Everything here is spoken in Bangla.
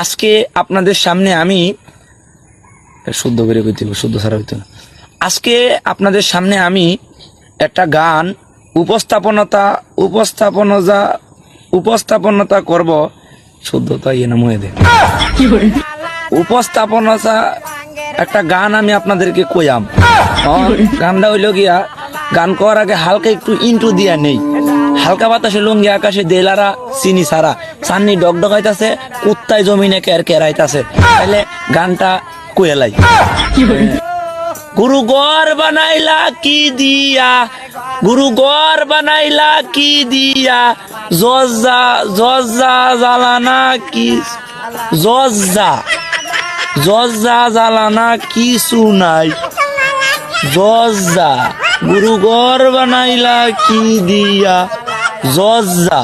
আজকে আপনাদের সামনে আমি শুদ্ধ করে কইতে হবে, শুদ্ধ ছাড়া হইতো না। আজকে আপনাদের সামনে আমি একটা গান উপস্থাপনতা করব। শুদ্ধতা ইয়ে না মনে দেয় উপস্থাপনতা একটা গান আমি আপনাদেরকে কইয়াম। গানটা হইল গিয়া, গান করার আগে হালকা একটু ইন্ট্রো দিয়া নেই। হালকা বাতাসে লুঙ্গি আকাশে দেলারা চিনি সারা সান্নি ডগডগাইতাছে, কুত্তায় জমিনে কের কেরাইতাছে। তাহলে গানটা কইলাই। গুরু গর বানাইলা কি দিয়া, গুরু গর বানাইলা কি দিয়া, জজ্জা জজ্জা জ্বালানা কি, জজ্জা জজ্জা জ্বালানা কিছু নাই। জজ্জা গুরু গর বানাইলা কি দিয়া, জজ্জা